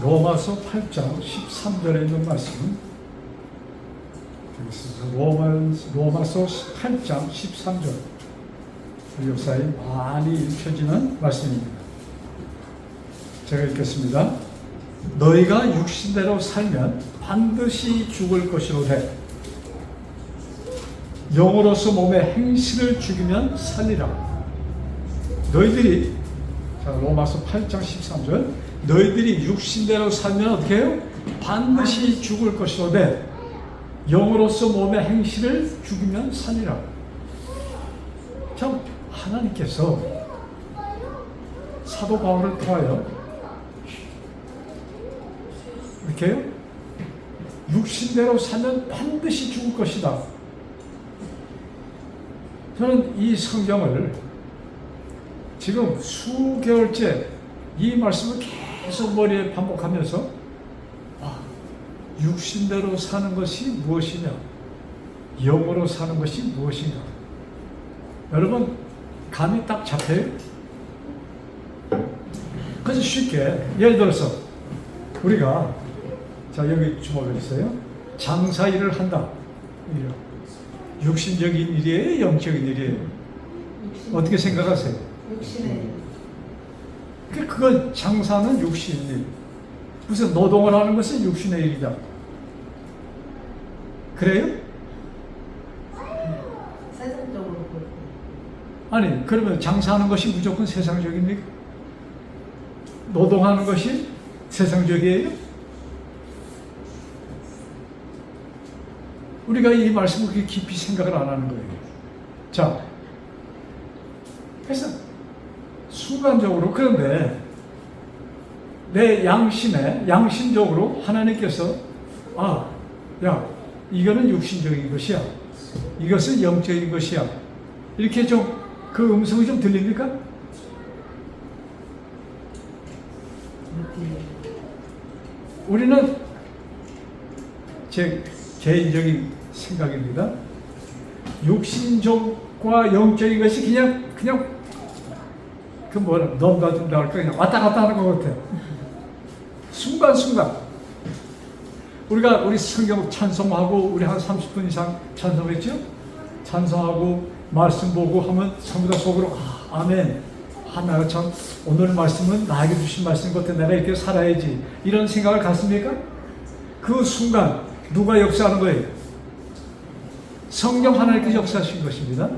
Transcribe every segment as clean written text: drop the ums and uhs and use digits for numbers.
로마서 8장 13절에 있는 말씀은 되겠습니다. 로마서 8장 13절. 우리 역사에 많이 읽혀지는 말씀입니다. 제가 읽겠습니다. 너희가 육신대로 살면 반드시 죽을 것이로되 영으로서 몸의 행실을 죽이면 살리라. 너희들이, 자, 로마서 8장 13절, 너희들이 육신대로 살면 어떻게 해요? 반드시 죽을 것이로되 영으로서 몸의 행실을 죽이면 살리라. 참, 하나님께서 사도 바울을 통하여 이렇게요? 육신대로 살면 반드시 죽을 것이다. 저는 이 성경을 지금 수개월째 이 말씀을 계속 머리에 반복하면서 육신대로 사는 것이 무엇이냐, 영으로 사는 것이 무엇인가. 여러분 감이 딱 잡혀요? 그래서 쉽게 예를 들어서 우리가, 자, 여기 주목을 했어요. 장사 일을 한다. 육신적인 일이에요? 영적인 일이에요? 어떻게 생각하세요? 육신의 일. 그건 장사는 육신의 일. 무슨 노동을 하는 것은 육신의 일이다. 그래요? 세상적으로 볼 때. 아니, 그러면 장사하는 것이 무조건 세상적입니까? 노동하는 것이 세상적이에요? 우리가 이 말씀을 그렇게 깊이 생각을 안 하는 거예요. 자, 그래서 순간적으로, 그런데 내 양심적으로 하나님께서 야, 이거는 육신적인 것이야, 이것은 영적인 것이야, 이렇게 좀 그 음성이 좀 들립니까? 우리는, 제 개인적인 생각입니다, 육신적과 영적인 것이 그냥 그 뭐라 넘가준다 할까, 그냥 왔다 갔다 하는 것 같아요. 순간순간 우리가 우리 성경 찬송하고 우리 한 30분 이상 찬송했죠? 찬송하고 말씀 보고 하면 전부 다 속으로 아멘, 내가 참 오늘 말씀은 나에게 주신 말씀 같아, 내가 이렇게 살아야지, 이런 생각을 갖습니까? 그 순간 누가 역사하는 거예요? 성령 하나님께서 역사하신 것입니다.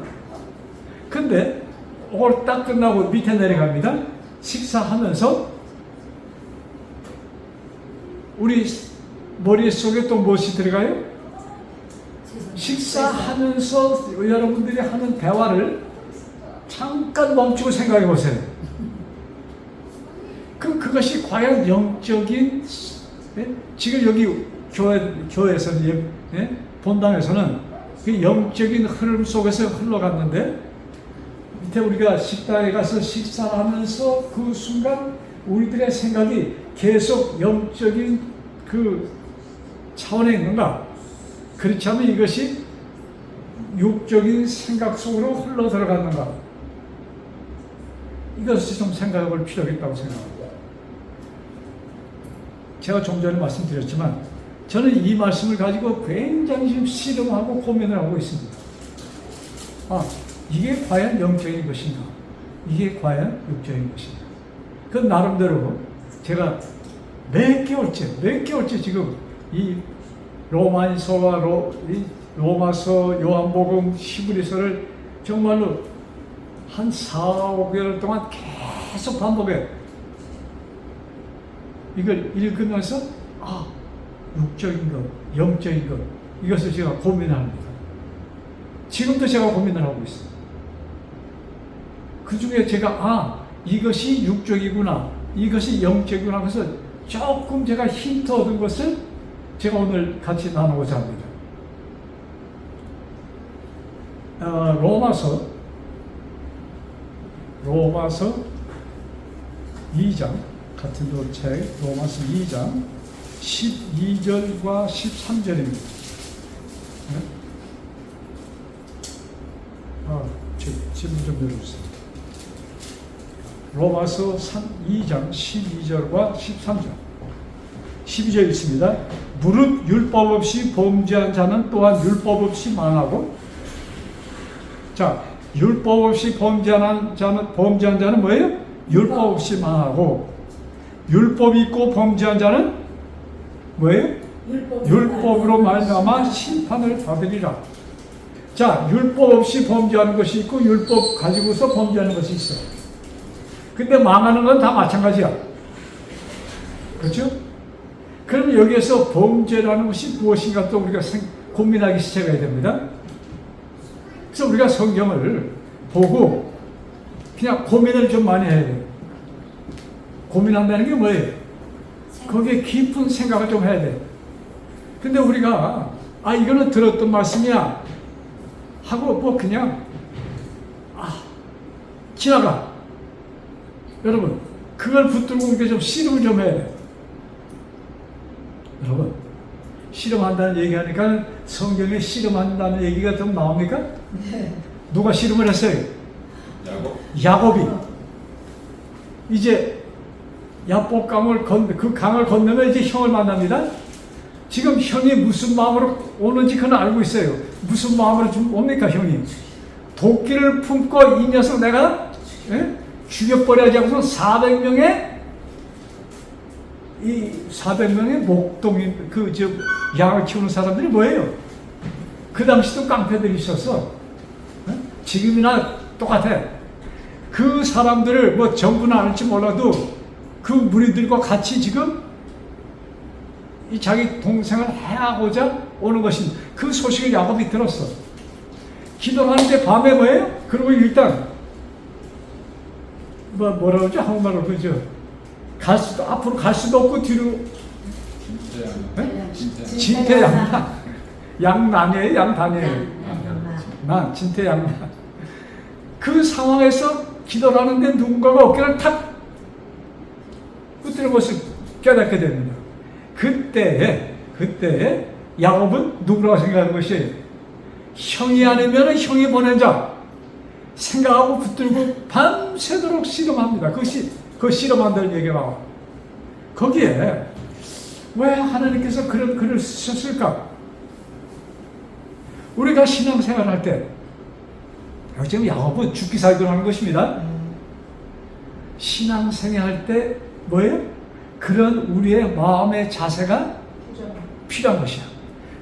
근데 오늘 딱 끝나고 밑에 내려갑니다. 식사하면서 우리 머릿속에 또 무엇이 들어가요? 식사하면서 여러분들이 하는 대화를 잠깐 멈추고 생각해 보세요. 그것이 과연 영적인, 지금 여기 교회에서는, 본당에서는 그 영적인 흐름 속에서 흘러갔는데, 밑에 우리가 식당에 가서 식사를 하면서 그 순간 우리들의 생각이 계속 영적인 그 차원에 있는가? 그렇지 않으면 이것이 육적인 생각 속으로 흘러 들어갔는가? 이것을 좀 생각해 볼 필요가 있다고 생각합니다. 제가 좀 전에 말씀드렸지만 저는 이 말씀을 가지고 굉장히 지금 씨름하고 고민을 하고 있습니다. 이게 과연 영적인 것인가? 이게 과연 육적인 것인가? 그 나름대로 제가 몇 개월째 지금 이 로마서와 로마서, 요한복음, 히브리서를 정말로 한 4, 5개월 동안 계속 반복해. 이걸 읽으면서 육적인 것, 영적인 것, 이것을 제가 고민을 합니다. 지금도 제가 고민을 하고 있어요. 그 중에 제가 이것이 육적이구나, 이것이 영적이구나 해서 조금 제가 힌트 얻은 것을 제가 오늘 같이 나누고자 합니다. 로마서 2장, 같은 책 로마서 2장 12절과 13절입니다. 질문 좀 내려주세요. 로마서 2장 12절과 13절. 12절 있습니다. 무릇 율법 없이 범죄한 자는 또한 율법 없이 망하고, 자, 율법 없이 범죄한 자는 뭐예요? 율법 없이 망하고, 율법 있고 범죄한 자는 뭐예요? 율법으로 말미암아 심판을 받으리라. 자, 율법 없이 범죄하는 것이 있고 율법 가지고서 범죄하는 것이 있어. 근데 망하는 건 다 마찬가지야. 그렇죠? 그럼 여기에서 범죄라는 것이 무엇인가 또 우리가 고민하기 시작해야 됩니다. 그래서 우리가 성경을 보고 그냥 고민을 좀 많이 해야 돼요. 고민한다는 게 뭐예요? 거기에 깊은 생각을 좀 해야 돼요. 근데 우리가 이거는 들었던 말씀이야 하고 뭐 그냥 지나가. 여러분, 그걸 붙들고 우리가 좀 씨름을 좀 해야 돼요. 여러분, 씨름한다는 얘기하니까 성경에 씨름한다는 얘기가 좀 나옵니까? 네. 누가 씨름을 했어요? 야곱이. 이제 야복강을 그 강을 건너면 이제 형을 만납니다. 지금 형이 무슨 마음으로 오는지 그는 알고 있어요. 무슨 마음으로 좀 옵니까, 형이? 도끼를 품고 이 녀석 내가 죽여버려야지 하고서 400명의 목동인 양을 키우는 사람들이 뭐예요? 그 당시도 깡패들이 있었어. 지금이나 똑같아. 그 사람들을 뭐 전부는 알지 몰라도 그 무리들과 같이 지금 이 자기 동생을 해하고자 오는 것인 그 소식을 야곱이 들었어. 기도하는데 밤에 뭐예요? 그리고 일단 뭐라 그러죠? 한국말로 그죠? 앞으로 갈 수도 없고 뒤로 진퇴양난. 양난이에요? 양단이에요? 난 진퇴양난. 그 상황에서 기도를 하는데 누군가가 어깨를 탁 붙드는 것을 깨닫게 됩니다. 그때 야곱은 누구라고 생각하는 것이 형이 아니면 형이 보낸 자 생각하고 붙들고 밤새도록 씨름합니다. 그 씨름한다는 얘기가 나와. 거기에 왜 하나님께서 그런 글을 쓰셨을까? 우리가 신앙생활 할 때 지금 야곱은 죽기 살기로 하는 것입니다. 신앙생활 할 때 뭐예요? 그런 우리의 마음의 자세가 필요한 것이야.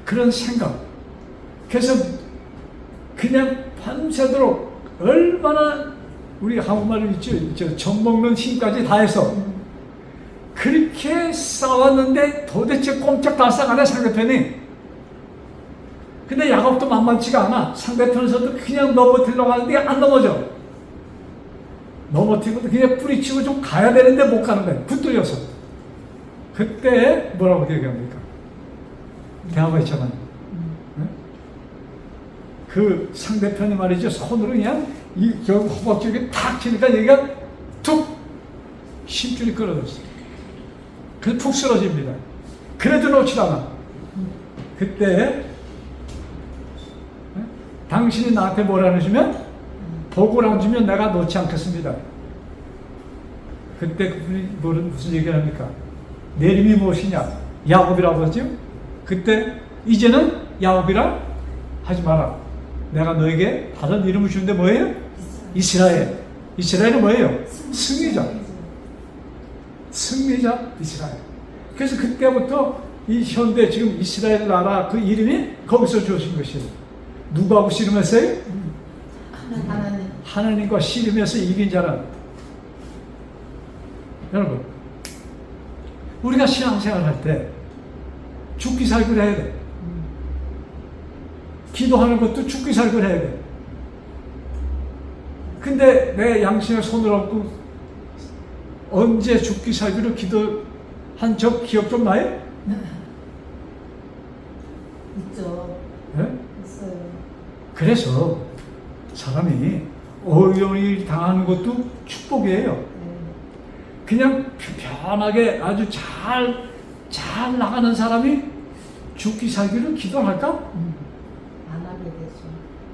그런 생각. 그래서 그냥 밤새도록 얼마나 우리 한국말로 있죠. 젖 먹는 힘까지 다해서 그렇게 싸웠는데 도대체 꼼짝달싹 안 해, 상대편이. 근데 야곱도 만만치가 않아. 상대편에서도 그냥 넘어뜨리려고 하는데 안 넘어져. 넘어뜨리고 그냥 뿌리치고 좀 가야 되는데 못 가는 거야. 붙들려서. 그때 뭐라고 얘기합니까? 대화가 있잖아요. 그 상대편이 말이죠. 손으로 그냥 이 허벅지에 탁 치니까 얘가 툭 심줄이 끌어졌어요. 그래서 푹 쓰러집니다. 그래도 놓지 않아. 그때 당신이 나한테 뭐라 해주면 복을 안 주면 내가 놓지 않겠습니다. 그때 그분이 무슨 얘기를 합니까? 내 이름이 무엇이냐? 야곱이라고 하죠. 그때 이제는 야곱이라 하지 마라. 내가 너에게 다른 이름을 주는데 뭐예요? 이스라엘. 이스라엘은 뭐예요? 승리자. 승리자 이스라엘. 그래서 그때부터 이 현대 지금 이스라엘 나라 그 이름이 거기서 주어진 것이에요. 누구하고 씨름했어요? 하나님과 씨름해서 이긴 자는. 여러분, 우리가 신앙생활 할 때 죽기 살기를 해야 돼. 기도하는 것도 죽기 살기를 해야 돼. 근데 내 양심의 손을 얹고 언제 죽기 살기로 기도한 적 기억 좀 나요? 있죠. 네? 있어요. 그래서 사람이 어려운 일 당하는 것도 축복이에요. 네. 그냥 편하게 아주 잘 나가는 사람이 죽기 살기를 기도할까? 안 하게 되죠.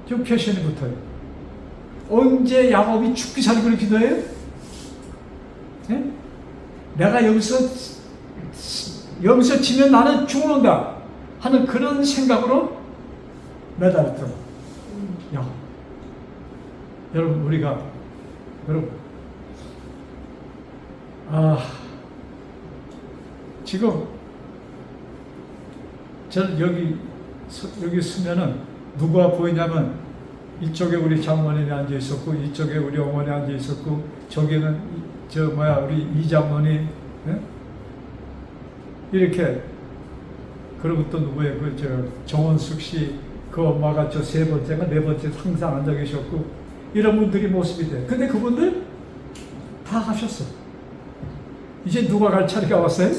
좀 표시는 붙어요. 언제 야곱이 죽기 살기를 기도해요? 네? 내가 여기서 여기서 지면 나는 죽는다 하는 그런 생각으로 매달렸더라. 야, 여러분 우리가 여러분 지금 저는 여기 서면은 누가 보이냐면 이쪽에 우리 장모님이 앉아 있었고 이쪽에 우리 어머니 앉아 있었고 저기는 우리 이장모님 이렇게 그리고 또 누구예요? 정원숙 씨 그 엄마가 저 세 번째가 네 번째 항상 앉아 계셨고 이런 분들이 모습이 돼. 근데 그분들 다 하셨어. 이제 누가 갈 차례가 왔어요?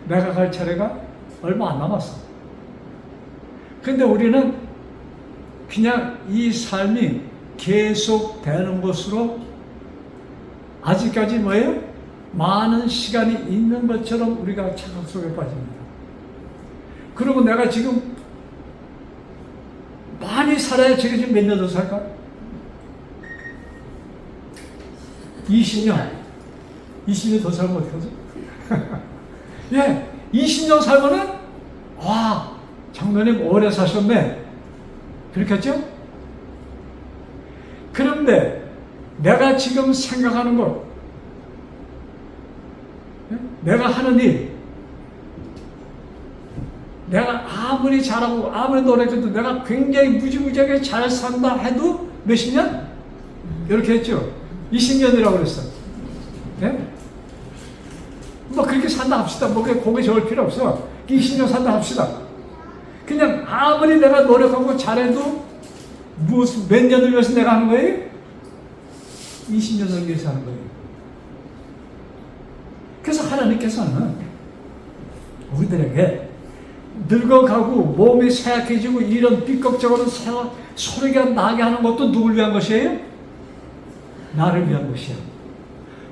내가 갈 차례가 얼마 안 남았어. 근데 우리는 그냥 이 삶이 계속 되는 것으로 아직까지 뭐예요? 많은 시간이 있는 것처럼 우리가 착각 속에 빠집니다. 그리고 내가 지금 많이 살아야 제가 지금 몇 년 더 살까? 20년. 20년 더 살면 어떡하지? 예, 20년 살면은, 와, 장로님 오래 사셨네. 그렇겠죠? 그런데 내가 지금 생각하는 것, 내가 하는 일, 내가 아무리 잘하고 아무리 노력해도 내가 굉장히 무지무지하게 잘 산다 해도 몇십 년? 이렇게 했죠. 20년이라고 그랬어. 네? 뭐 그렇게 산다 합시다. 뭐 고개 저을 필요 없어. 20년 산다 합시다. 그냥 아무리 내가 노력하고 잘해도 무슨 몇 년을 위해서 내가 하는 거예요? 20년을 위해서 하는 거예요. 그래서 하나님께서는 우리들에게 늙어가고 몸이 쇠약해지고 이런 삐걱적으로 소리가 나게 하는 것도 누굴 위한 것이에요? 나를 위한 것이야.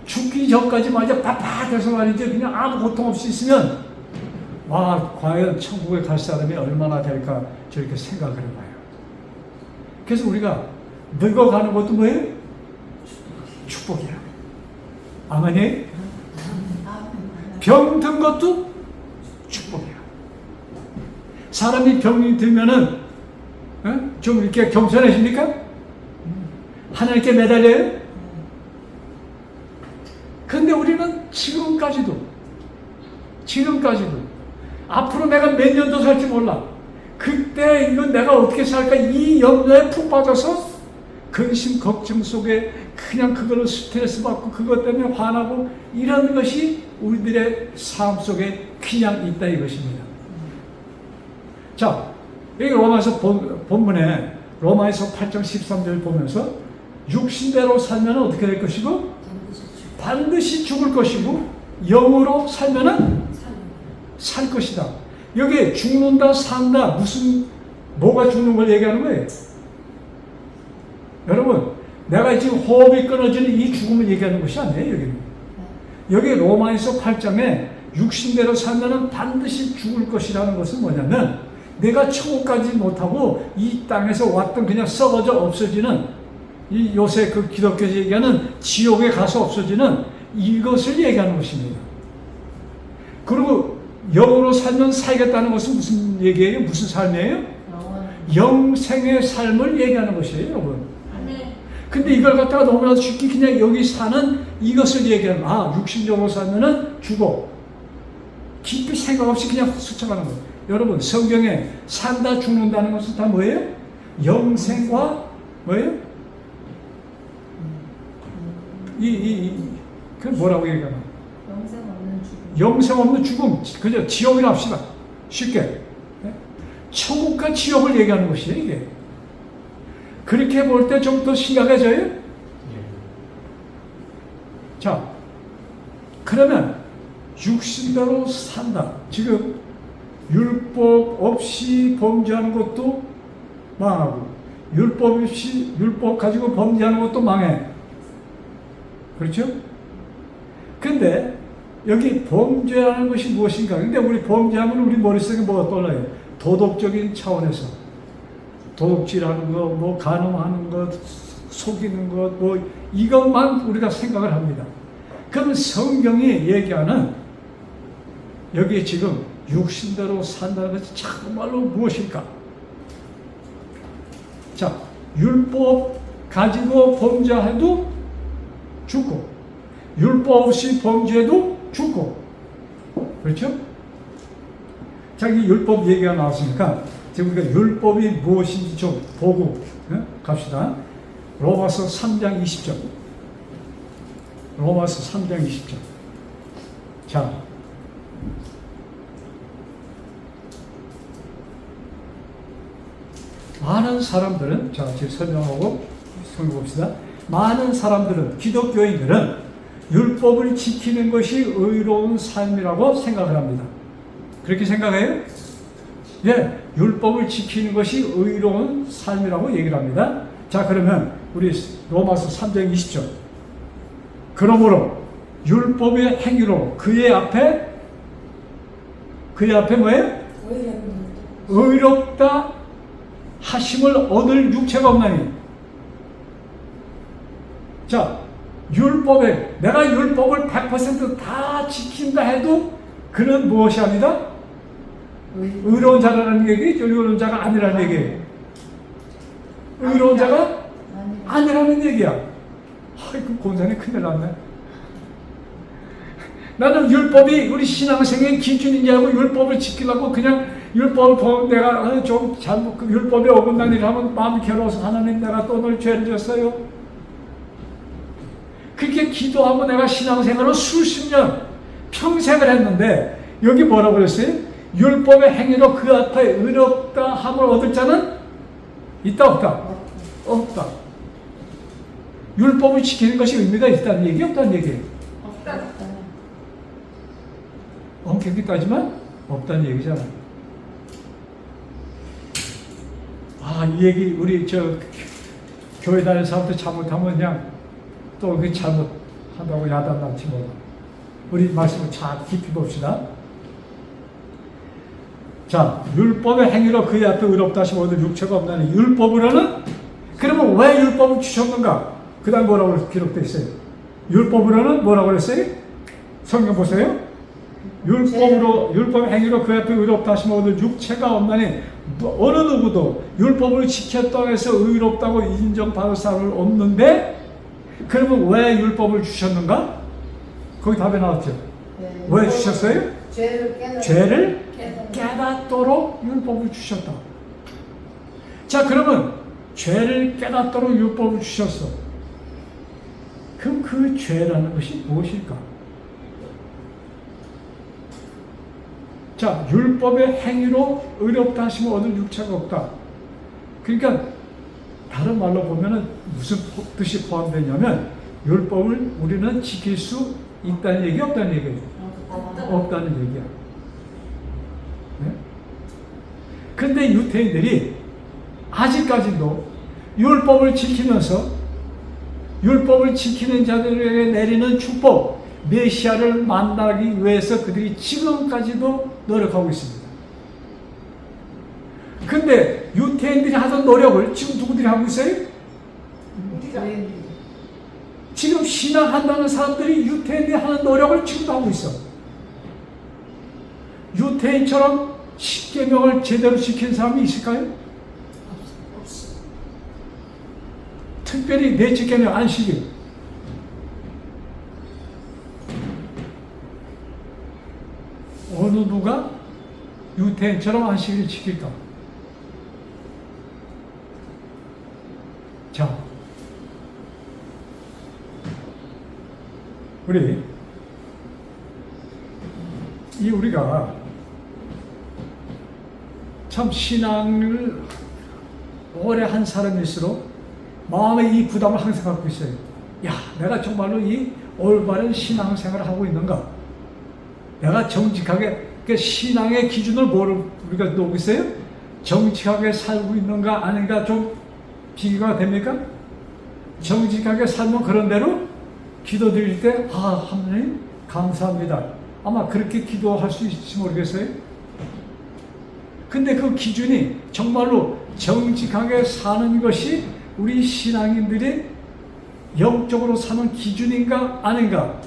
죽기 전까지 말이야 빳빳해서 말이지 그냥 아무 고통 없이 있으면 와 과연 천국에 갈 사람이 얼마나 될까 저렇게 생각을 해봐요. 그래서 우리가 늙어가는 것도 뭐예요? 축복이야. 아멘이? 병든 것도 축복이야. 사람이 병이 들면은 좀 이렇게 겸손해집니까? 하나님께 매달려요? 근데 우리는 지금까지도 앞으로 내가 몇 년 더 살지 몰라. 그때 이건 내가 어떻게 살까 이 염려에 푹 빠져서 근심 걱정 속에 그냥 그걸로 스트레스 받고 그것 때문에 화나고 이런 것이 우리들의 삶 속에 그냥 있다 이것입니다. 자, 여기 로마에서 본문에 로마에서 8장 13절 보면서 육신대로 살면 어떻게 될 것이고 반드시 죽을 것이고 영으로 살면은 살 것이다. 여기 죽는다 산다 뭐가 죽는 걸 얘기하는 거예요? 여러분 내가 지금 호흡이 끊어지는 이 죽음을 얘기하는 것이 아니에요. 여기 로마에서 8장에 육신대로 살면은 반드시 죽을 것이라는 것은 뭐냐면 내가 천국까지 못하고 이 땅에서 왔던 그냥 썩어져 없어지는 이 요새 그 기독교에서 얘기하는 지옥에 가서 없어지는 이것을 얘기하는 것입니다. 그리고 영으로 살면 살겠다는 것은 무슨 얘기예요? 무슨 삶이에요? 영생의 삶을 얘기하는 것이에요, 여러분. 근데 이걸 갖다가 너무나 쉽게 그냥 여기 사는 이것을 얘기하는 육신적으로 살면은 죽어. 깊이 생각 없이 그냥 스쳐가는 거예요. 여러분 성경에 산다 죽는다는 것은 다 뭐예요? 영생과 뭐예요? 그 뭐라고 얘기하나? 영생 없는 죽음. 그죠? 지옥이라 합시다. 쉽게. 천국과 지옥을 얘기하는 것이에요, 이게. 그렇게 볼 때 좀 더 심각해져요? 자, 그러면 육신대로 산다. 지금 율법 없이 범죄하는 것도 망하고 율법 가지고 범죄하는 것도 망해. 그렇죠? 근데 여기 범죄하는 것이 무엇인가? 근데 우리 범죄하면 우리 머릿속에 뭐가 떠나요? 도덕적인 차원에서 도둑질하는 것, 뭐 간음하는 것, 속이는 것, 뭐 이것만 우리가 생각을 합니다. 그럼 성경이 얘기하는 여기에 지금 육신대로 산다는 것이 정말로 무엇일까? 자, 율법 가지고 범죄해도 죽고, 율법 없이 범죄해도 죽고, 그렇죠? 자, 이 율법 얘기가 나왔으니까 지금 우리가 율법이 무엇인지 좀 보고 갑시다. 로마서 3장 20절. 로마서 3장 20절. 자, 많은 사람들은, 자, 지금 설명하고 성경 봅시다. 많은 사람들은, 기독교인들은 율법을 지키는 것이 의로운 삶이라고 생각을 합니다. 그렇게 생각해요? 예, 율법을 지키는 것이 의로운 삶이라고 얘기를 합니다. 자, 그러면 우리 로마서 3장 20절. 그러므로 율법의 행위로 그의 앞에 뭐예요? 의롭다 하심을 얻을 육체가 없나니. 자, 율법에 내가 율법을 100% 지킨다 해도 그는 무엇이 아니다? 의로운 자라는 얘기, 의로운 자가 아니라는 얘기예요. 의로운 자가 아니라는 얘기야. 아이고, 권사님 큰일 났네. 나는 율법이 우리 신앙생의 기준인 줄 알고 율법을 지키려고 그냥 율법을 보면 내가 좀 잘못, 율법에 어긋난 일을 하면 마음이 괴로워서 하나님 내가 또 오늘 죄를 졌어요. 그렇게 기도하고 내가 신앙생활을 수십 년 평생을 했는데 여기 뭐라고 그랬어요? 율법의 행위로 그 앞에 의롭다 함을 얻을 자는 있다 없다? 없다. 율법을 지키는 것이 의미가 있다는 얘기 없다는 얘기예요? 없다. 엄격히 따지만 없다는 얘기잖아. 아, 이 얘기 우리 교회 다니는 사람들 잘못하면 그냥 또 그 잘못한다고 야단날지 몰라. 우리 말씀을 잘 깊이 봅시다. 자, 율법의 행위로 그의 앞에 의롭다 하시면 얻을 육체가 없나니. 율법으로는, 그러면 왜 율법을 주셨는가? 그 다음 뭐라고 기록되어 있어요? 율법으로는 뭐라고 그랬어요? 성경 보세요. 율법의 행위로 그 앞에 의롭다 하시면 얻을 육체가 없나니. 어느 누구도 율법을 지켰다고 해서 의롭다고 인정받을 사람은 없는데, 그러면 왜 율법을 주셨는가? 거기 답이 나왔죠. 네. 왜 주셨어요? 죄를 깨닫도록 율법을 주셨다. 자, 그러면 죄를 깨닫도록 율법을 주셨어. 그럼 그 죄라는 것이 무엇일까? 자, 율법의 행위로 의롭다 하시면 얻을 육체가 없다. 그러니까 다른 말로 보면은 무슨 뜻이 포함되냐면 율법을 우리는 지킬 수 있다는 얘기, 없다는 얘기예요. 없다는 얘기야. 네? 근데 유대인들이 아직까지도 율법을 지키면서 율법을 지키는 자들에게 내리는 축복, 메시아를 만나기 위해서 그들이 지금까지도 노력하고 있습니다. 근데 유대인들이 하던 노력을 지금 누구들이 하고 있어요? 지금 신앙한다는 사람들이 유대인들이 하는 노력을 지금도 하고 있어. 유대인처럼 십계명을 제대로 지킨 사람이 있을까요? 없어. 특별히 넷째 계명 안식일. 어느 누가 유대인처럼 안식일을 지킬까? 자, 우리가 참 신앙을 오래 한 사람일수록 마음에 이 부담을 항상 갖고 있어요. 야, 내가 정말로 이 올바른 신앙생활을 하고 있는가? 내가 정직하게, 그 신앙의 기준을 우리가 놓고 있어요? 정직하게 살고 있는가 아닌가 좀 비교가 됩니까? 정직하게 살면 그런 대로 기도 드릴 때, 아, 하나님 감사합니다. 아마 그렇게 기도할 수 있을지 모르겠어요. 근데 그 기준이 정말로 정직하게 사는 것이 우리 신앙인들이 영적으로 사는 기준인가 아닌가?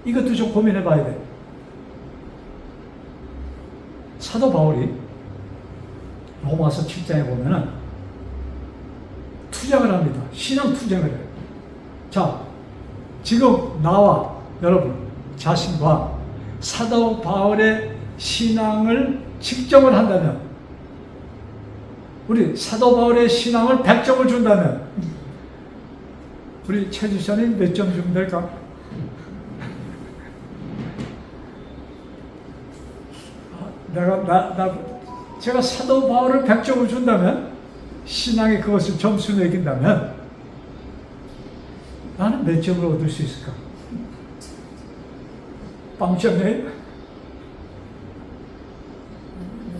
이것도 좀 고민해 봐야 돼. 사도 바울이 로마서 7장에 보면은 투쟁을 합니다. 신앙 투쟁을 해요. 자, 지금 나와 여러분 자신과 사도 바울의 신앙을 측정을 한다면, 우리 사도 바울의 신앙을 100점을 준다면 우리 최 지사님 몇 점 주면 될까? 제가 사도 바울을 100점을 준다면, 신앙에 그것을 점수 매긴다면 나는 몇 점을 얻을 수 있을까? 빵점이에요?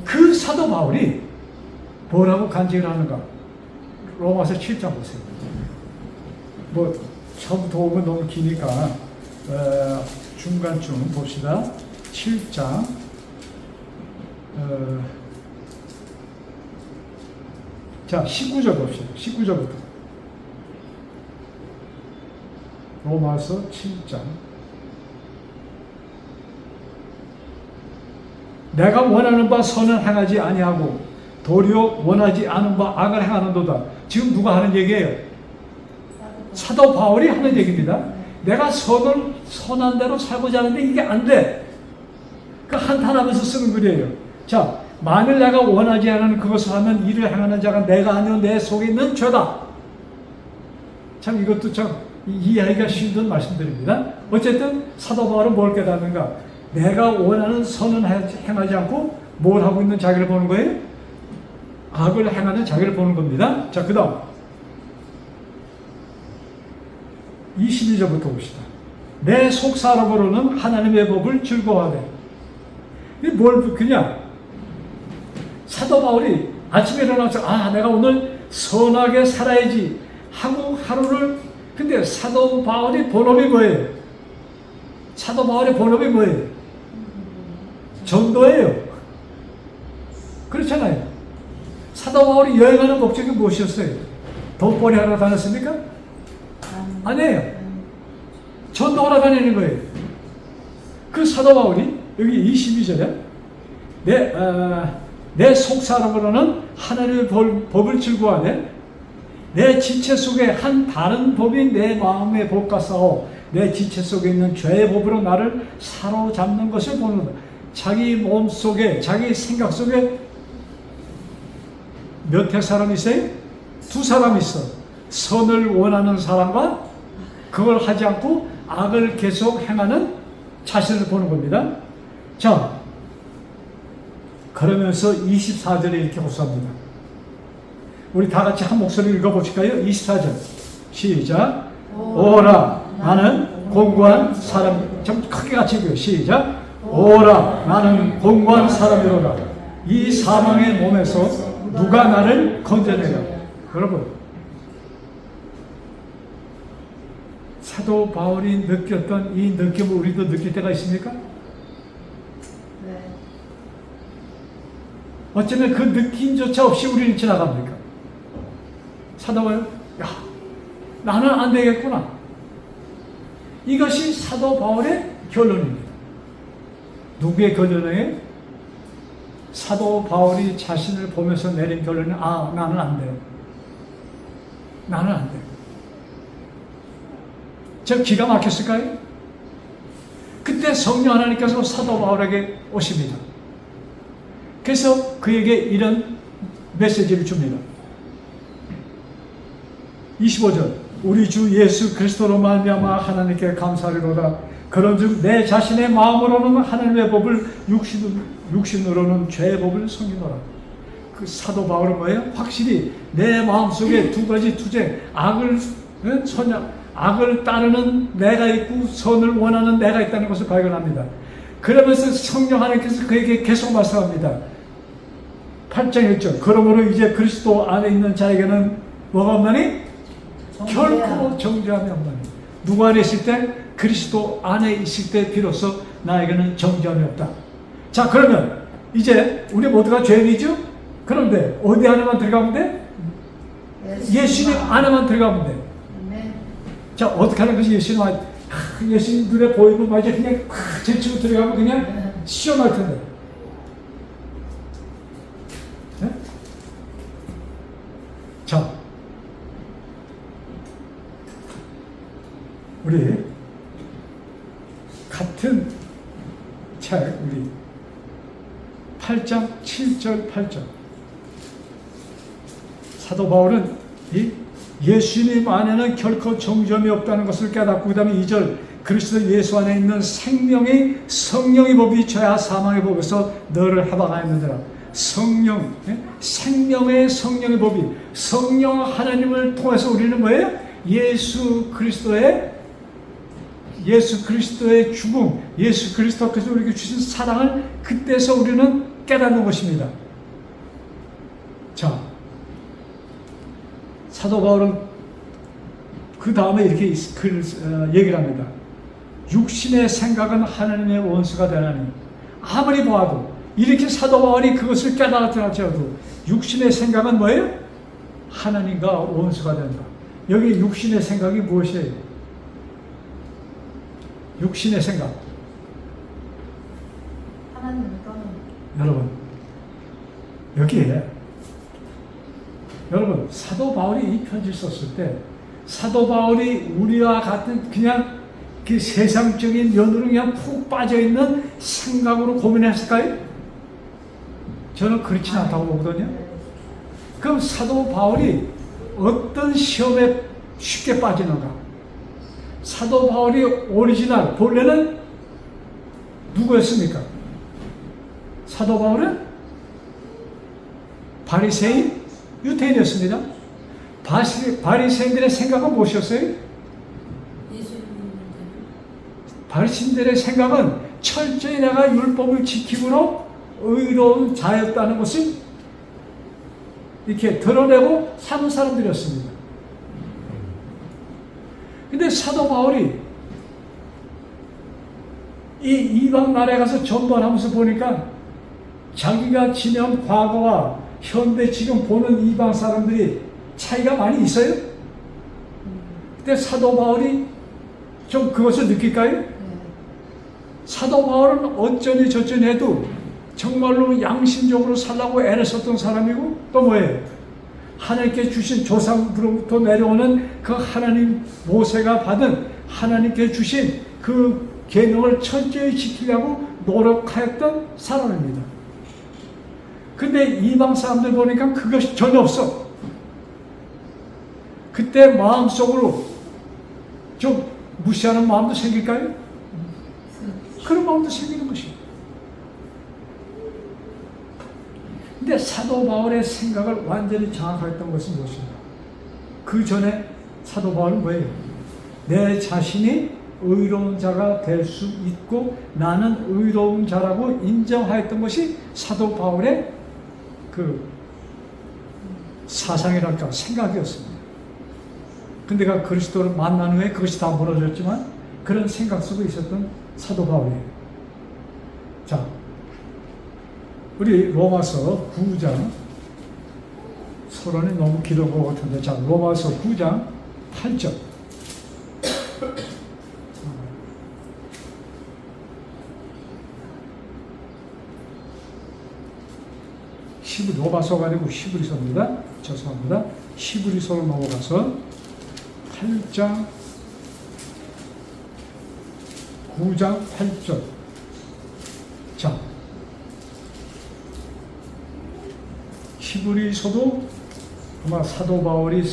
그 사도 바울이 뭐라고 간증을 하는가? 로마서 7장 보세요. 뭐 처음부터 오면 너무 기니까 중간쯤 봅시다. 7장 자 19절 봅시다. 19절부터 로마서 7장. 내가 원하는 바 선을 행하지 아니하고 도리어 원하지 않은 바 악을 행하는도다. 지금 누가 하는 얘기예요? 사도 바울이 하는 얘기입니다. 내가 선한 대로 살고자 하는데 이게 안 돼. 그 한탄하면서 쓰는 글이에요. 자, 만일 내가 원하지 않은 그것을 하면 이를 행하는 자가 내가 아니요 내 속에 있는 죄다. 참 이것도 참 이해하기가 힘든 말씀드립니다. 어쨌든 사도 바울은 뭘 깨닫는가? 내가 원하는 선은 행하지 않고 뭘 하고 있는 자기를 보는 거예요? 악을 행하는 자기를 보는 겁니다. 자, 그 다음 22절부터 봅시다. 내 속사람으로는 하나님의 법을 즐거워하되. 이게 뭘 그냥 사도 바울이 아침에 일어나서 내가 오늘 선하게 살아야지 하고 하루를, 근데 사도 바울이 본업이 뭐예요? 사도 바울의 본업이 뭐예요? 전도예요. 그렇잖아요. 사도 바울이 여행하는 목적이 무엇이었어요? 돈벌이 하러 다녔습니까? 아니에요. 전도하러 다니는 거예요. 그 사도 바울이 여기 22절에 내 속사람으로는 하나님의 법을 즐거워하네. 내 지체 속에 한 다른 법이 내 마음의 법과 싸워 내 지체 속에 있는 죄의 법으로 나를 사로잡는 것을 보는다. 자기 몸 속에, 자기 생각 속에 몇 해 사람이 있어요? 두 사람이 있어. 선을 원하는 사람과 그걸 하지 않고 악을 계속 행하는 자신을 보는 겁니다. 자, 그러면서 24절에 이렇게 호소합니다. 우리 다 같이 한 목소리 읽어보실까요? 24절 시작. 오라 나는 공고한 사람. 좀 크게 같이 읽어요. 시작. 오라 나는 공고한 사람이로다. 이 사망의 몸에서 누가 나를 건져내라. 여러분, 사도 바울이 느꼈던 이 느낌을 우리도 느낄 때가 있습니까? 네. 어쩌면 그 느낌조차 없이 우리는 지나갑니까? 사도 바울, 나는 안 되겠구나. 이것이 사도 바울의 결론입니다. 누구의 결론이에요? 사도 바울이 자신을 보면서 내린 결론은 나는 안 돼요. 나는 안 돼요. 저 기가 막혔을까요? 그때 성령 하나님께서 사도 바울에게 오십니다. 그래서 그에게 이런 메시지를 줍니다. 25절 우리 주 예수 그리스도로 말미암아 하나님께 감사하리로다. 그런즉 내 자신의 마음으로는 하나님의 법을 육신으로는 죄의 법을 섬기노라. 그 사도 바울은 뭐예요? 확실히 내 마음속에 두 가지 투쟁, 악을 따르는 내가 있고 선을 원하는 내가 있다는 것을 발견합니다. 그러면서 성령 하나님께서 그에게 계속 말씀합니다. 8장 1절 그러므로 이제 그리스도 안에 있는 자에게는 뭐가 없나니? 결코 정죄함이 없나니. 누구 안에 있을 때? 그리스도 안에 있을 때 비로소 나에게는 정죄함이 없다. 자, 그러면 이제 우리 모두가 죄인이죠? 그런데 어디 안에만 들어가면 돼? 예수님 안에만 들어가면 돼. 자, 어떻게 하는 것이 예수님 안에, 예수님 눈에 보이고 마치 그냥 제치고 들어가면 그냥 시원할 텐데. 우리 같은 책 우리 8장 7절 8절 사도 바울은 이 예수님 안에는 결코 정점이 없다는 것을 깨닫고 그 다음에 2절 그리스도 예수 안에 있는 생명의 성령의 법이 죄와 사망의 법에서 너를 해방하였느니라. 성령, 생명의 성령의 법이 성령 하나님을 통해서 우리는 뭐예요? 예수 그리스도의 죽음, 예수 그리스도께서 우리에게 주신 사랑을 그때서 우리는 깨닫는 것입니다. 자, 사도 바울은 그 다음에 이렇게 얘기를 합니다. 육신의 생각은 하나님의 원수가 되나니 아무리 보아도 이렇게 사도 바울이 그것을 깨달았다 할지라도 육신의 생각은 뭐예요? 하나님과 원수가 된다. 여기 육신의 생각이 무엇이에요? 육신의 생각. 하나님을 떠는. 여러분 여기에 여러분 사도 바울이 이 편지를 썼을 때 사도 바울이 우리와 같은 그냥 그 세상적인 면으로 그냥 푹 빠져있는 생각으로 고민했을까요? 저는 그렇지 않다고 보거든요. 그럼 사도 바울이 어떤 시험에 쉽게 빠지는가? 사도 바울이 오리지널 본래는 누구였습니까? 사도 바울은 바리새인 유태인이었습니다. 바리새인들의 생각은 무엇이었어요? 바리새인들의 생각은 철저히 내가 율법을 지키므로 의로운 자였다는 것을 이렇게 드러내고 사는 사람들이었습니다. 근데 사도 바울이 이 이방 나라에 가서 전도하면서 보니까 자기가 지낸 과거와 현대 지금 보는 이방 사람들이 차이가 많이 있어요? 근데 사도 바울이 좀 그것을 느낄까요? 사도 바울은 어쩌니 저쩌니 해도 정말로 양심적으로 살라고 애를 썼던 사람이고 또 뭐예요? 하나님께 주신 조상부로부터 내려오는 그 하나님 모세가 받은 하나님께 주신 그 계명을 철저히 지키려고 노력하였던 사람입니다. 근데 이방 사람들 보니까 그것이 전혀 없어. 그때 마음속으로 좀 무시하는 마음도 생길까요? 그런 마음도 생기는 것입니다. 근데 사도 바울의 생각을 완전히 장악했던 것은 무엇인가? 그 전에 사도 바울은 뭐예요? 내 자신이 의로운 자가 될 수 있고 나는 의로운 자라고 인정하였던 것이 사도 바울의 그 사상이랄까 생각이었습니다. 근데 그 그리스도를 만난 후에 그것이 다 무너졌지만 그런 생각 속에 있었던 사도 바울이에요. 자, 우리 로마서 9장 서론이 너무 길은 것 같은데 자, 로마서 9장 8절 10 로마서가 아니고 히브리서입니다. 죄송합니다. 히브리서로 넘어가서 8장 9장 8절 자 히브리서도 아마 사도 바울의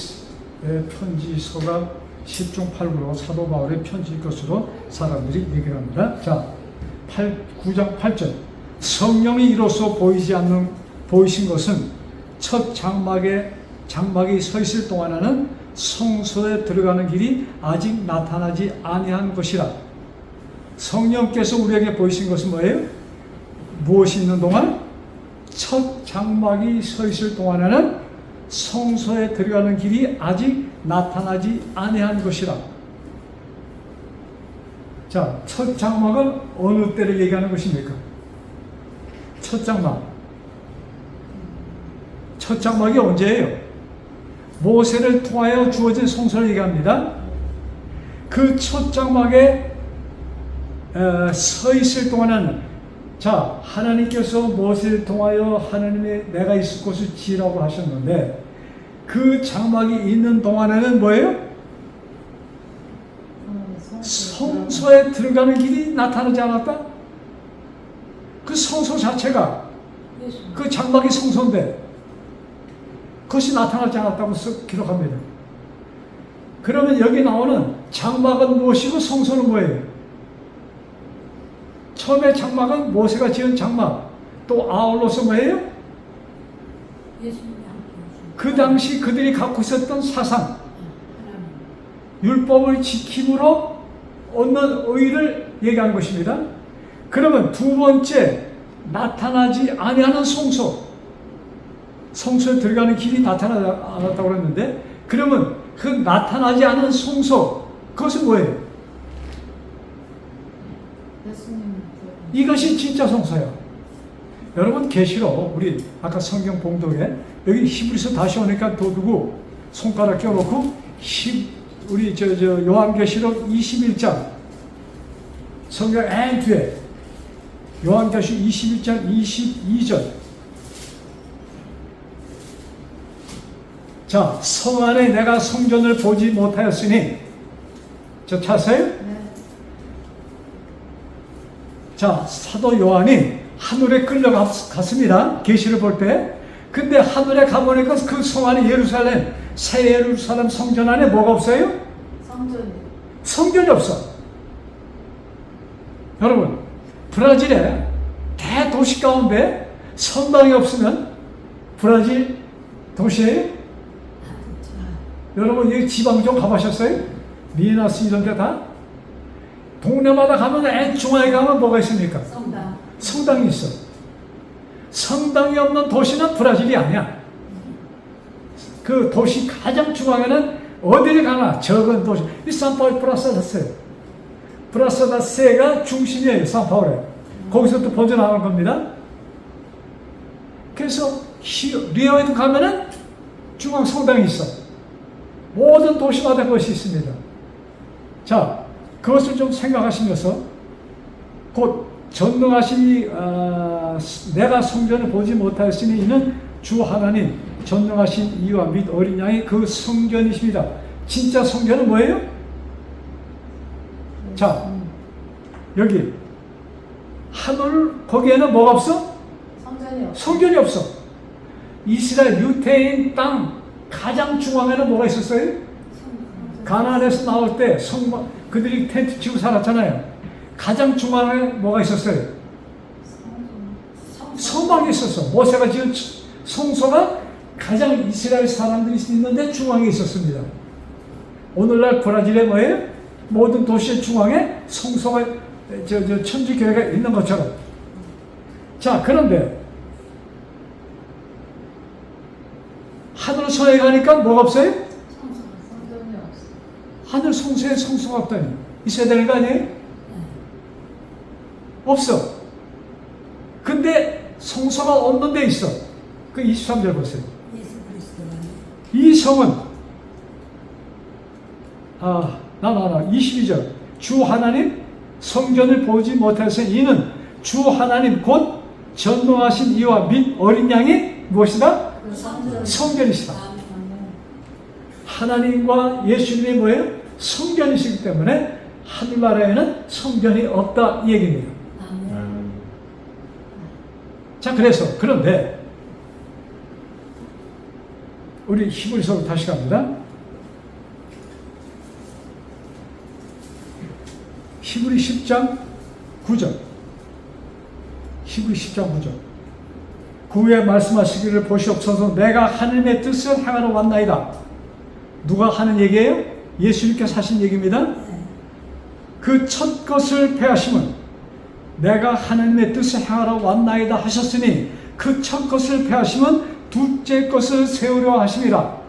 편지서가 10중 8구로 사도 바울의 편지일 것으로 사람들이 얘기를 합니다. 자 9장 8절 성령이 이로써 보이신 것은 첫 장막이 서 있을 동안에는 성소에 들어가는 길이 아직 나타나지 아니한 것이라. 성령께서 우리에게 보이신 것은 뭐예요? 무엇이 있는 동안? 첫 장막이 서 있을 동안에는 성소에 들어가는 길이 아직 나타나지 아니한 것이라. 자, 첫 장막은 어느 때를 얘기하는 것입니까? 첫 장막. 첫 장막이 언제예요? 모세를 통하여 주어진 성소를 얘기합니다. 그 첫 장막에 서 있을 동안은 자 하나님께서 모세를 통하여 하나님의 내가 있을 곳을 지으라고 하셨는데 그 장막이 있는 동안에는 뭐예요? 성소에 들어가는 길이 나타나지 않았다? 그 성소 자체가 그 장막이 성소인데 그것이 나타나지 않았다고 기록합니다. 그러면 여기 나오는 장막은 무엇이고 성소는 뭐예요? 처음에 장막은 모세가 지은 장막, 또 아울러서 뭐예요? 그 당시 그들이 갖고 있었던 사상, 율법을 지킴으로 얻는 의를 얘기하는 것입니다. 그러면 두 번째, 나타나지 아니하는 성소, 성소에 들어가는 길이 나타나지 않았다고 했는데, 그러면 그 나타나지 않은 성소, 그것은 뭐예요? 이것이 진짜 성소예요. 여러분 계시록 우리 아까 성경 봉독에 여기 히브리서 다시 오니까 도두고 손가락 껴놓고 우리 요한계시록 21장 성경 맨 뒤에 요한계시록 21장 22절. 자, 성 안에 내가 성전을 보지 못하였으니, 저 찾으세요? 네. 자, 사도 요한이 하늘에 끌려갔습니다. 계시를 볼 때. 근데 하늘에 가보니까 그 성 안에 예루살렘, 새 예루살렘 성전 안에 뭐가 없어요? 성전이 없어. 여러분, 브라질의 대도시 가운데 성당이 없으면 브라질 도시예요? 여러분 여기 지방 좀 가보셨어요? 미나스 이런 데 다? 동네마다 가면 맨 중앙에 가면 뭐가 있습니까? 성당이 있어. 성당이 없는 도시는 브라질이 아니야. 그 도시 가장 중앙에는 어디를 가나 적은 도시. 이 산파울 브라사다세. 브라사다세가 중심이에요. 산파울에. 거기서부터 번져나가는 겁니다. 그래서 리오에도 가면은 중앙 성당이 있어. 모든 도시마다 그것이 있습니다. 자, 그것을 좀 생각하시면서 곧 전능하신 내가 성전을 보지 못하였으니 이는 주 하나님 전능하신 이와 및 어린 양이 그 성전이십니다. 진짜 성전은 뭐예요? 자, 여기 하늘 거기에는 뭐가 없어? 성전이 없어. 이스라엘 유대인 땅 가장 중앙에는 뭐가 있었어요? 가나안에서 나올 때 그들이 텐트 치고 살았잖아요. 가장 중앙에 뭐가 있었어요? 성막이 있었어. 모세가 지은 성소가 가장 이스라엘 사람들이 있는데 중앙에 있었습니다. 오늘날 브라질에 뭐예요? 모든 도시의 중앙에 성소가 천주교회가 있는 것처럼. 자, 그런데 하늘 성에 가니까 뭐가 없어요? 하늘 성소에 성소가 없다니. 있어야 되는 거 아니에요? 없어. 근데 성소가 없는 데 있어. 그 23절 보세요. 이 성은 22절 주 하나님 성전을 보지 못해서 이는 주 하나님 곧 전능하신 이와 및 어린 양이 무엇이다? 성전이시다. 하나님과 예수님이 뭐예요? 성전이시기 때문에 하늘나라에는 성전이 없다 이 얘기입니다. 자, 그런데 우리 히브리서로 다시 갑니다. 히브리 10장 9절. 히브리 10장 9절. 그 후에 말씀하시기를 보시옵소서 내가 하나님의 뜻을 행하러 왔나이다. 누가 하는 얘기예요? 예수님께서 하신 얘기입니다. 그 첫 것을 패하심은 내가 하나님의 뜻을 행하러 왔나이다 하셨으니 그 첫 것을 패하심은 둘째 것을 세우려 하심이라.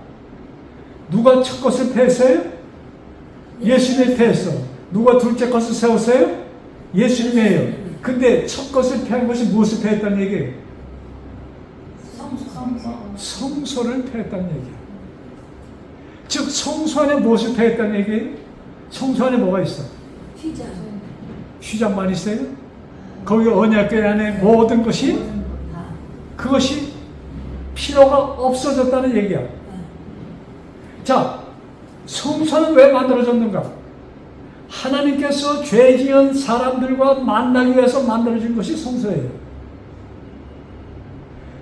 누가 첫 것을 패했어요? 예수님이 패했어. 누가 둘째 것을 세웠어요? 예수님이에요. 근데 첫 것을 패한 것이 무엇을 패했다는 얘기예요? 성소를 패했다는 얘기예요. 즉 성소 안에 무엇을 패했다는 얘기예요? 성소 안에 뭐가 있어? 휘장만 있어요? 거기 언약궤 안에 모든 것이 그것이 필요가 없어졌다는 얘기야. 자, 성소는 왜 만들어졌는가? 하나님께서 죄 지은 사람들과 만나기 위해서 만들어진 것이 성소예요.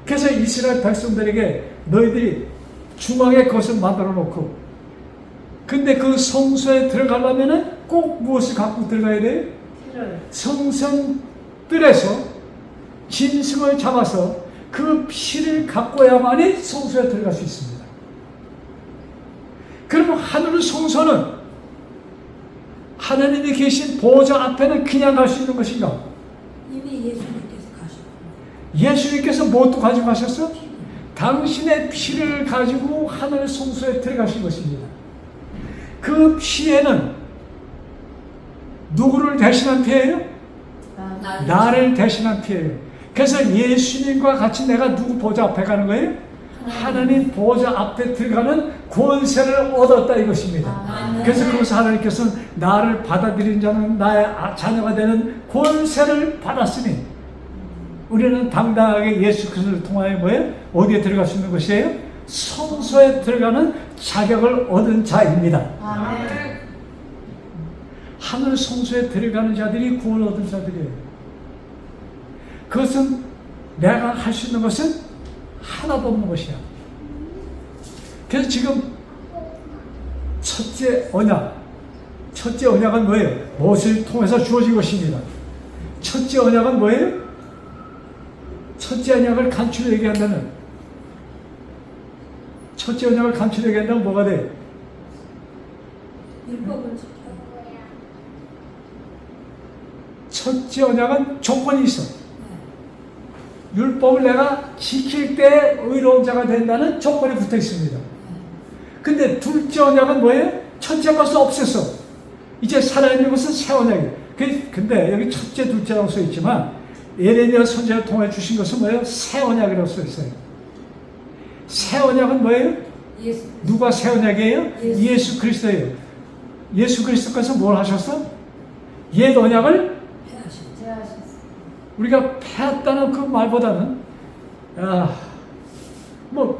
그래서 이스라엘 백성들에게 너희들이 중앙에 그것을 만들어 놓고, 근데 그 성소에 들어가려면은 꼭 무엇을 갖고 들어가야 돼요? 피를. 성성들에서 짐승을 잡아서 그 피를 갖고야만이 성소에 들어갈 수 있습니다. 그러면 하늘 성소는 하나님이 계신 보좌 앞에는 그냥 갈 수 있는 것인가? 이미 예수님께서 가셨고 예수님께서 무엇도 가지고 가셨어? 당신의 피를 가지고 하늘 성소에 들어가신 것입니다. 그 피에는 누구를 대신한 피예요? 나를 대신한 피예요. 그래서 예수님과 같이 내가 누구 보좌 앞에 가는 거예요? 하나님 보좌 앞에 들어가는 권세를 얻었다 이것입니다. 그래서 그것을 하나님께서는 나를 받아들인 자는 나의 자녀가 되는 권세를 받았으니 우리는 당당하게 예수 그리스도를 통하여 뭐예요? 어디에 들어갈 수 있는 것이에요? 성소에 들어가는 자격을 얻은 자입니다. 아멘. 하늘 성소에 들어가는 자들이 구원을 얻은 자들이에요. 그것은 내가 할 수 있는 것은 하나도 없는 것이야. 그래서 지금 첫째 언약은 뭐예요? 무엇을 통해서 주어진 것입니다. 첫째 언약은 뭐예요? 첫째 언약을 간추려 얘기한다면 뭐가 돼요? 율법을 지켜 첫째 언약은 조건이 있어. 율법을 내가 지킬 때 의로운 자가 된다는 조건이 붙어 있습니다. 근데 둘째 언약은 뭐예요? 첫째 것을 없앴어. 이제 살아있는 것은 새 언약이에요. 근데 여기 첫째, 둘째라고 써 있지만 예레미야 선지자를 통해 주신 것은 뭐예요? 새 언약이라고 써 있어요. 새 언약은 뭐예요? 예수 누가 새 언약이에요? 예수 그리스도예요. 예수 그리스도께서 뭘 하셨어? 옛 언약을 폐하셨죠. 제하셨어. 우리가 패했다는 그 말보다는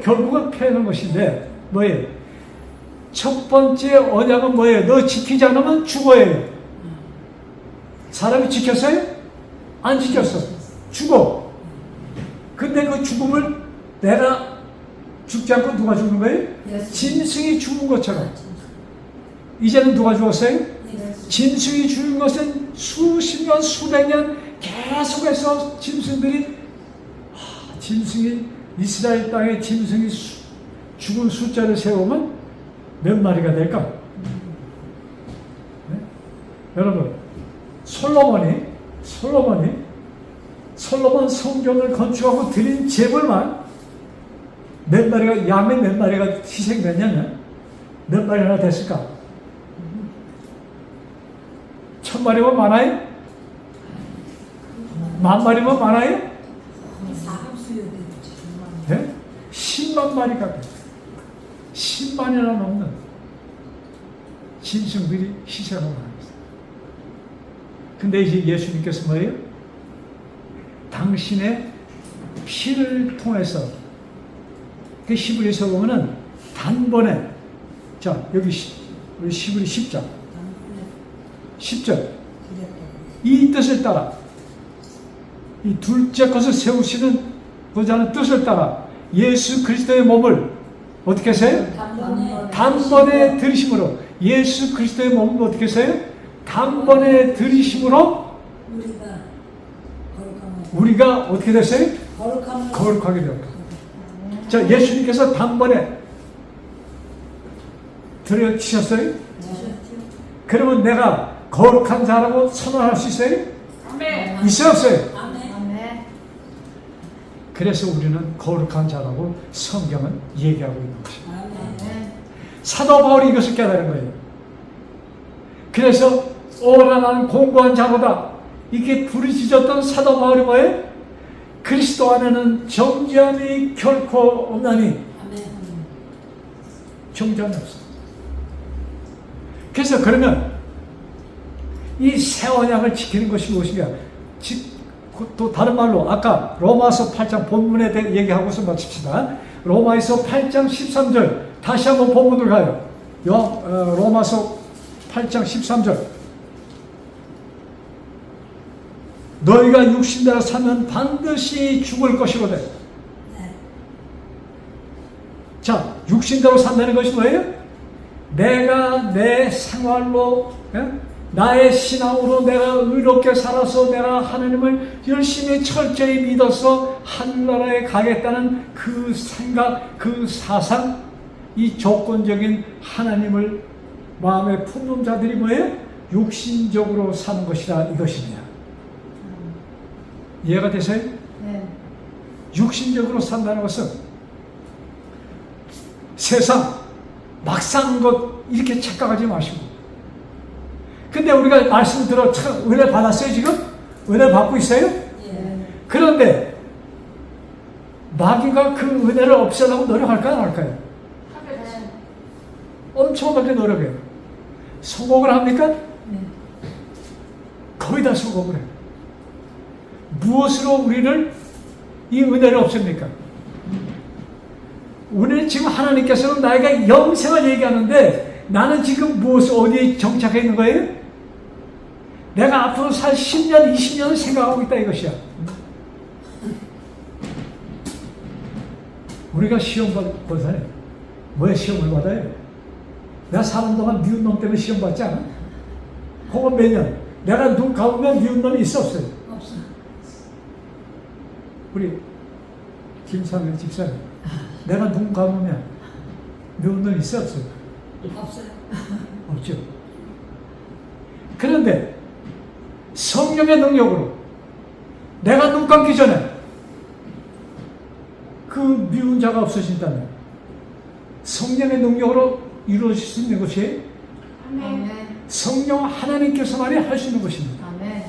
결국은 패하는 것인데 뭐예요? 첫 번째 언약은 뭐예요? 너 지키지 않으면 죽어요. 사람이 지켰어요? 안 지켰어. 죽어. 근데 그 죽음을 내가 죽지 않고 누가 죽는 거예요? 짐승이 죽은 것처럼. 이제는 누가 죽었어요? 짐승이 죽은 것은 수십 년, 수백 년 계속해서 짐승이 이스라엘 땅에 짐승이 죽은 숫자를 세우면 몇 마리가 될까? 네? 여러분, 솔로몬 성전을 건축하고 드린 제물만 몇 마리가, 양의 몇 마리가 희생됐냐면 몇 마리나 됐을까? 1000마리면 많아요? 10,000마리면 많아요? 사람 수요되는 네? 10만 마리가 돼. 10만이나 넘는 짐승들이 희생을 하고 있어요. 근데 이제 예수님께서 뭐예요? 당신의 피를 통해서 그 히브리서 보면은 단번에 자 여기 우리 히브리 10장 10절 이 뜻을 따라 이 둘째 것을 세우시는 보자는 뜻을 따라 예수 그리스도의 몸을 어떻게 세요? 단번에 들이심으로 예수 그리스도의 몸을 어떻게 세요? 단번에 들이심으로 우리가 어떻게 됐어요? 거룩하게 되었다. 자, 예수님께서 단번에 들여치셨어요? 그러면 내가 거룩한 자라고 선언할 수 있어요? 아멘. 있어요, 없어요? 아멘. 그래서 우리는 거룩한 자라고 성경은 얘기하고 있는 것입니다. 아멘. 사도 바울이 이것을 깨달은 거예요. 그래서 나는 공고한 자보다 이렇게 부르짖었던 사도 바울이 뭐예요? 그리스도 안에는 정죄함이 결코 없나니. 정죄함이 없어. 그래서 그러면 이 새 언약을 지키는 것이 무엇인가? 또 다른 말로 아까 로마서 8장 본문에 대해 얘기하고서 마칩시다. 로마에서 8장 13절 다시 한번 본문을 가요. 로마서 8장 13절 너희가 육신대로 살면 반드시 죽을 것이거든. 네. 자, 육신대로 산다는 것이 뭐예요? 내가 내 생활로, 나의 신앙으로 내가 의롭게 살아서 내가 하나님을 열심히 철저히 믿어서 하늘나라에 가겠다는 그 생각, 그 사상, 이 조건적인 하나님을 마음에 품는 자들이 뭐예요? 육신적으로 사는 것이다, 이것입니다. 이해가 되세요? 네. 육신적으로 산다는 것은 세상 막 사는 것 이렇게 착각하지 마시고. 근데 우리가 말씀 들어 은혜 받았어요 지금? 은혜 받고 있어요? 예. 그런데 마귀가 그 은혜를 없애려고 노력할까요? 안 할까요? 하겠지. 엄청나게 노력해요. 성공을 합니까? 네. 거의 다 성공을 해요. 무엇으로 우리를 이 은혜를 없앱니까? 우리는 지금 하나님께서는 나에게 영생을 얘기하는데 나는 지금 어디에 정착해 있는 거예요? 내가 앞으로 살 10년, 20년을 생각하고 있다 이것이야. 우리가 시험 받아요. 왜 시험을 받아요? 내가 사는 동안 미운 놈 때문에 시험 받지 않아? 그건 몇 년? 내가 눈 감으면 미운 놈이 있어 없어요? 없어. 우리 김상현 집사님, 내가 눈 감으면 미운 놈이 있어 없어요? 없어요. 없죠. 그런데 성령의 능력으로 내가 눈 감기 전에 그 미운 자가 없어진다면 성령의 능력으로 이루어질 수 있는 것이 아멘. 성령 하나님께서만이 할 수 있는 것입니다. 아멘.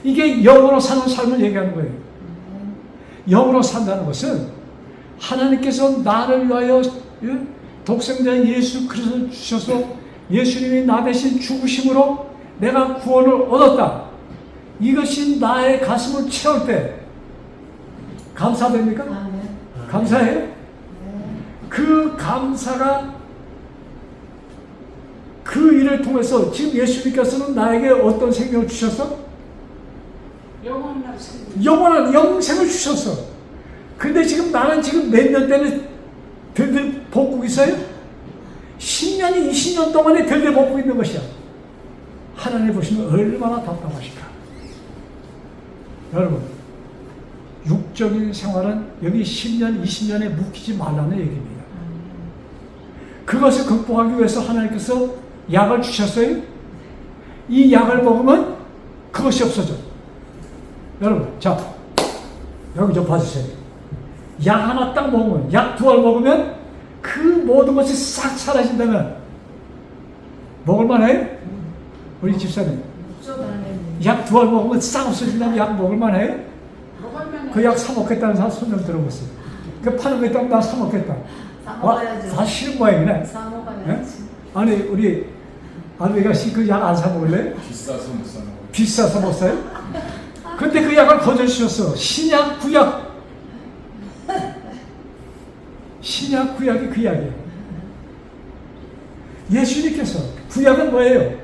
이게 영으로 사는 삶을 얘기하는 거예요. 아멘. 영으로 산다는 것은 하나님께서 나를 위하여 독생자 예수 그리스도를 주셔서 예수님이 나 대신 죽으심으로 내가 구원을 얻었다. 이것이 나의 가슴을 채울 때 감사됩니까? 아멘. 감사해요? 네. 그 감사가 그 일을 통해서 지금 예수님께서는 나에게 어떤 생명을 주셨어? 영원한 생명. 영원한 영생을 주셨어. 근데 지금 나는 지금 몇 년 때문에 들들 볶고 있어요? 10년이 20년 동안에 들들 볶고 있는 것이야. 하나님 보시면 얼마나 답답하실까. 여러분, 육적인 생활은 여기 10년, 20년에 묵히지 말라는 얘기입니다. 그것을 극복하기 위해서 하나님께서 약을 주셨어요. 이 약을 먹으면 그것이 없어져. 여러분, 자, 여기 좀 봐주세요. 약 하나 딱 먹으면, 약 두 알 먹으면 그 모든 것이 싹 사라진다면 먹을만해요? 우리 집사님, 약 두 알 먹으면 싹 없어진다면 약 먹을만해요? 그 약 사 먹겠다는 사람 손 좀 들어보세요. 그 파는 거 있다면 나 사 먹겠다. 사 먹어야죠. 다 싫은 모양이네. 사 예? 먹어야지. 아니 우리 아내가 그 약 안 사 먹을래? 비싸서 못 사는 거. 비싸서 못 사요? 근데 그 약을 거절주셨어. 신약, 구약. 신약, 구약이 그 약이에요. 예수님께서 구약은 뭐예요?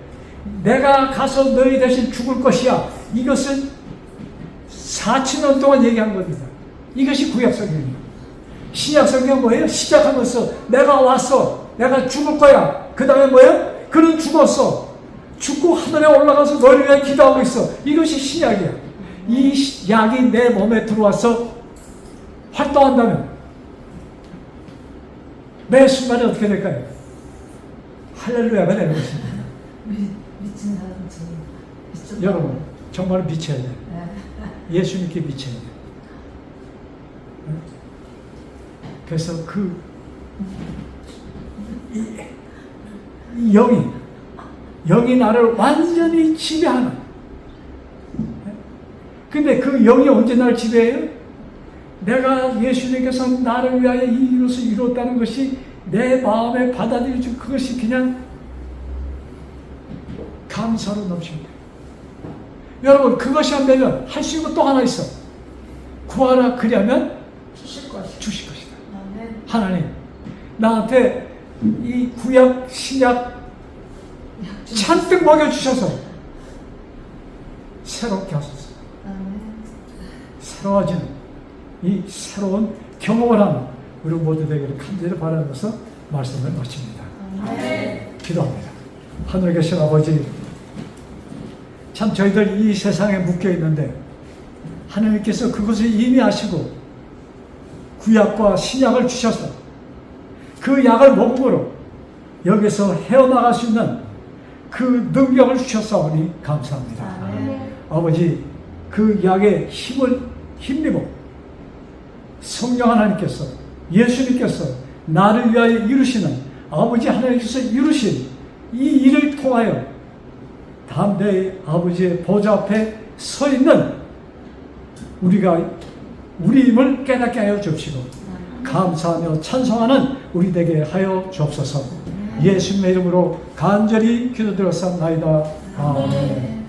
내가 가서 너희 대신 죽을 것이야. 이것은 4,000년 동안 얘기한 겁니다. 이것이 구약 성경입니다. 신약 성경은 뭐예요? 시작하면서 내가 왔어. 내가 죽을 거야. 그 다음에 뭐예요? 그는 죽었어. 죽고 하늘에 올라가서 너를 위해 기도하고 있어. 이것이 신약이야. 이 약이 내 몸에 들어와서 활동한다면 매 순간에 어떻게 될까요? 할렐루야가 되는 것입니다. 미친 사람처럼. 미쳤다. 여러분, 정말 미쳐야 돼. 네. 예수님께 미쳐야 돼. 그래서 이 영이 나를 완전히 지배하는. 근데 그 영이 언제 나를 지배해요? 내가 예수님께서 나를 위하여 이 일을 이뤘다는 것이 내 마음에 받아들여지고 그것이 그냥 감사로 넘칩니다. 여러분, 그것이 안 되면 할 수 있는 거 또 하나 있어. 구하라 그리하면 주실 것이. 주실 것이다. 아멘. 하나님, 나한테 이 구약, 신약 잔뜩 먹여주셔서 새롭게 하소서. 아멘. 새로워지는 이 새로운 경험을 하는 우리 모두 되기를 간절히 바라면서 말씀을 마칩니다. 기도합니다. 하늘에 계신 아버지, 참 저희들 이 세상에 묶여 있는데 하나님께서 그것을 이미 아시고 구약과 신약을 주셔서 그 약을 먹음으로 여기서 헤어나갈 수 있는 그 능력을 주셨사오니 감사합니다. 아버지, 그 약의 힘을 힘입어 성령 하나님께서, 예수님께서 나를 위하여 이루시는 아버지 하나님께서 이루신 이 일을 통하여 담대히 아버지의 보좌 앞에 서 있는 우리가 우리임을 깨닫게 하여 주옵시고 감사하며 찬송하는 우리 되게 하여 주옵소서. 예수님의 이름으로 간절히 기도드렸사옵나이다. 아멘.